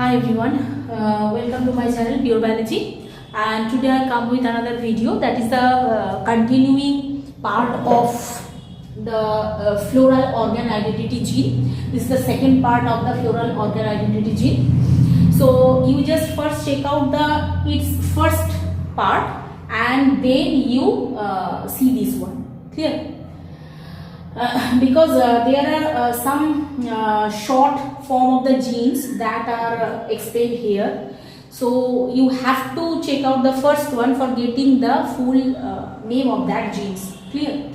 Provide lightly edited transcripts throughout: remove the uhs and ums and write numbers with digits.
Hi everyone, welcome to my channel Pure Biology, and today I come with another video that is the continuing part of the floral organ identity gene. This is the second part of the floral organ identity gene. So you just first check out its first part and then you see this one. Clear? Because there are some short form of the genes that are explained here, so you have to check out the first one for getting the full name of that genes. Clear?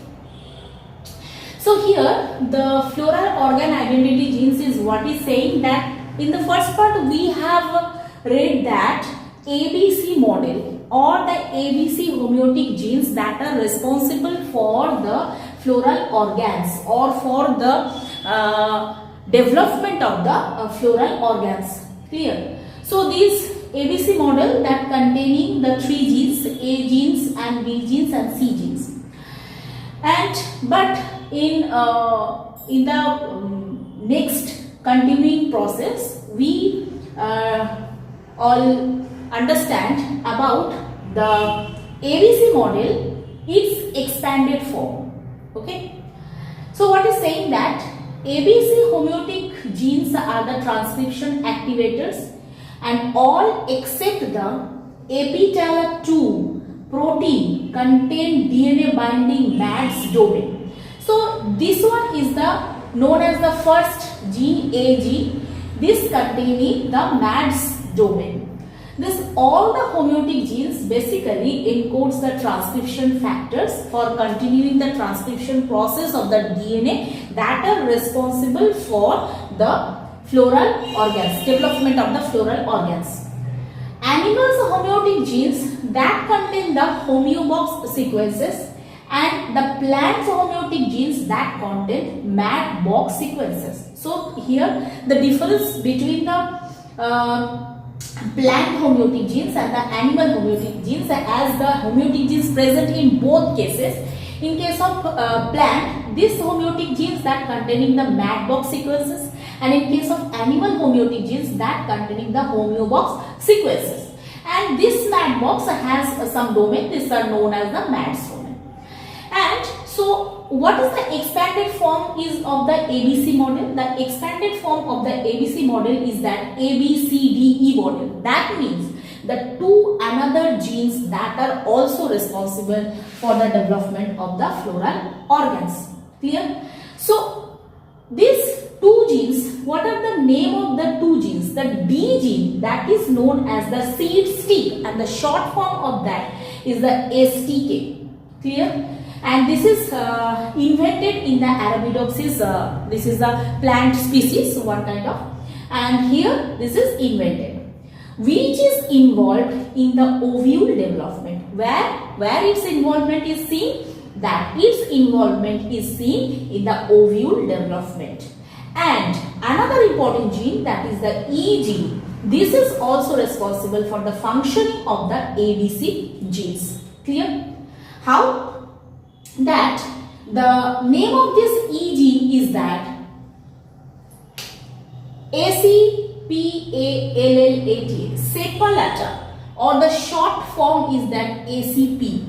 So here the floral organ identity genes is what is saying that in the first part we have read that ABC model or the ABC homeotic genes that are responsible for the floral organs or for the development of the floral organs. Clear? So this ABC model that containing the three genes, A genes and B genes and C genes. But in the next continuing process, we all understand about the ABC model, its expanded form. Okay, so what is saying that ABC homeotic genes are the transcription activators and all except the Abcde protein contain DNA binding MADS domain. So this one is the known as the first gene, A gene, this containing the MADS domain. All the homeotic genes basically encodes the transcription factors for continuing the transcription process of the DNA that are responsible for the floral organs, development of the floral organs. Animals homeotic genes that contain the homeobox sequences and the plants homeotic genes that contain MAD box sequences. So here the difference between the plant homeotic genes and the animal homeotic genes, as the homeotic genes present in both cases. In case of plant, this homeotic genes that containing the MAD box sequences, and in case of animal homeotic genes that containing the homeobox sequences. And this MAD box has some domain, these are known as the MADS domain. And so what is the expanded form is of the ABC model? The expanded form of the ABC model is that ABCDE model. That means the two another genes that are also responsible for the development of the floral organs. Clear? So these two genes, what are the name of the two genes? The D gene, that is known as the seed stick, and the short form of that is the STK. Clear? And this is invented in the Arabidopsis. This is the plant species, one kind of. And here this is invented, which is involved in the ovule development. Where its involvement is seen? That its involvement is seen in the ovule development. And another important gene, that is the E gene. This is also responsible for the functioning of the ABC genes. Clear? How? That the name of this E gene is that ACPALLAT, sepalata, or the short form is that ACP.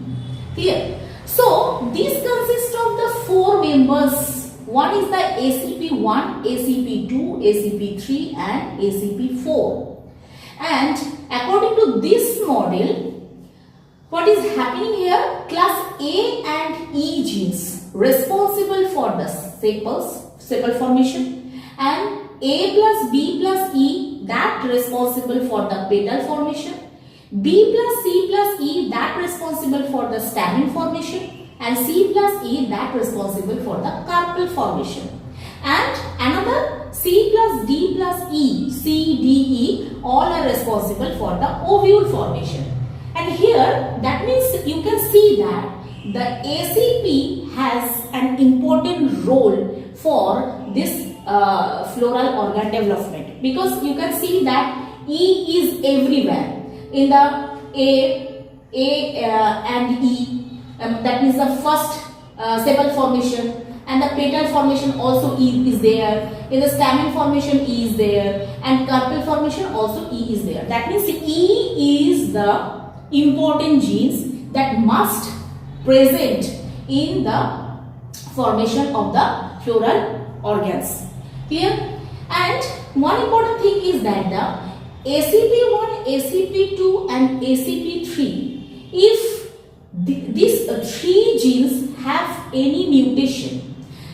Clear? So this consists of the four members. One is the ACP1, ACP2, ACP3 and ACP4. And according to this model, what is happening here? Class A and E genes responsible for the sepal formation, and A plus B plus E that responsible for the petal formation, B plus C plus E that responsible for the stamen formation, and C plus E that responsible for the carpel formation. And another C plus D plus E, C, D, E, all are responsible for the ovule formation. And here that means you can see that the ACP has an important role for this floral organ development, because you can see that E is everywhere in the A and E, that means the first sepal formation, and the petal formation also E is there. In the stamen formation E is there, and carpel formation also E is there. That means E is the important genes that must present in the formation of the floral organs. Clear? And one important thing is that the ACP1, ACP2 and ACP3, if these three genes have any mutation,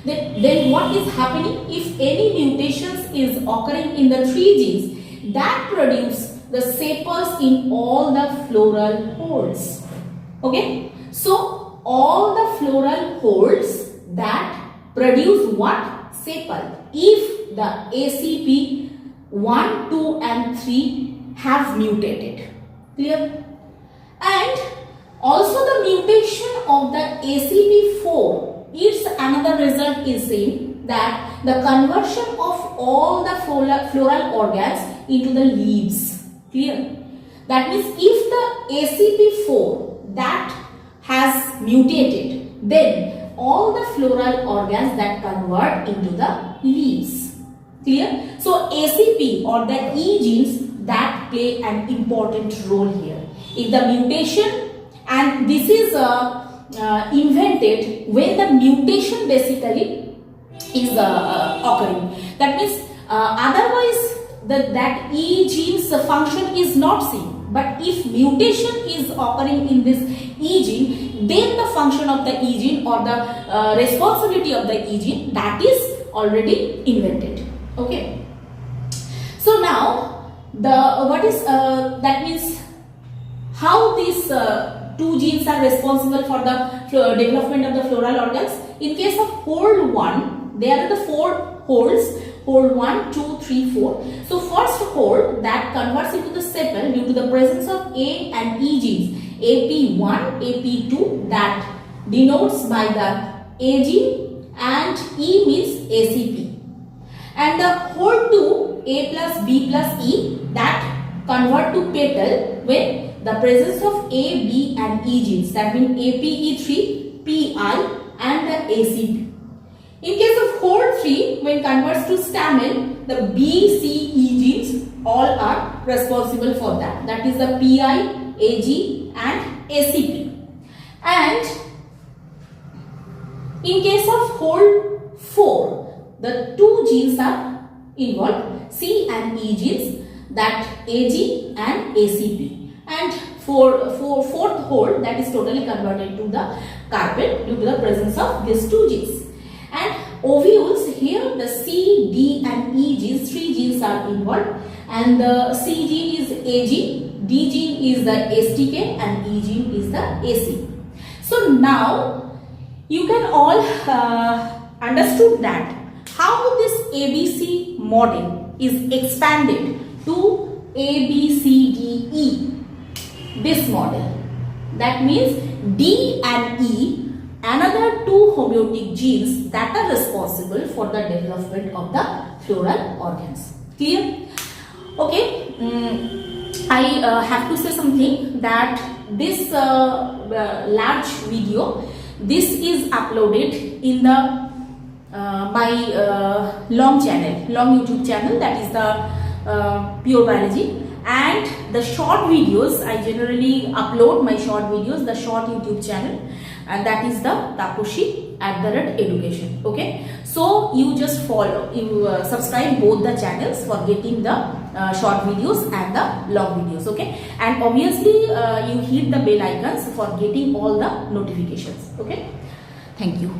then what is happening? If any mutations is occurring in the three genes, that produce the sepals in all the floral holes. Okay? So all the floral holes that produce what? Sepal. If the ACP 1, 2 and 3 have mutated. Clear? And also the mutation of the ACP4, its another result is same, that the conversion of all the floral organs into the leaves. Clear? That means if the ACP4 that has mutated, then all the floral organs that convert into the leaves. Clear? So ACP or the E genes that play an important role here. If the mutation, and this is invented when the mutation basically is occurring. That means otherwise that E gene's function is not seen. But if mutation is occurring in this E gene, then the function of the E gene or the responsibility of the E gene, that is already invented. Okay. So now that means how these two genes are responsible for the development of the floral organs. In case of hole 1, there are the 4 holes. Hole 1, 2, 3, 4. So first hole that converts into the sepal due to the presence of A and E genes, AP1, AP2, that denotes by the A gene, and E means ACP. And the hole 2, A plus B plus E, that convert to petal when the presence of A, B and E genes, that means APE3, PI and the ACP. In case of hole 3, when converts to stamen, the B, C, E genes all are responsible for that. That is the PI, AG and ACP. And in case of hole 4, the two genes are involved, C and E genes, that AG and ACP. And for fourth hole, that is totally converted to the carpet due to the presence of these two genes. And ovules, here the C, D and E genes, 3 genes are involved, and the C gene is AG, D gene is the STK and E gene is the AC. So now you can all understood that how this ABC model is expanded to ABCDE, this model. That means D and E, another 2 homeotic genes that are responsible for the development of the floral organs. Clear? Okay. I have to say something, that this large video, this is uploaded in the my long YouTube channel, that is the Pure Biology. And the short videos, I generally upload my short videos, the short YouTube channel, and that is the Taposhi@education. Okay, so you just follow, you subscribe both the channels for getting the short videos and the long videos. Okay, and obviously you hit the bell icons for getting all the notifications. Okay, thank you.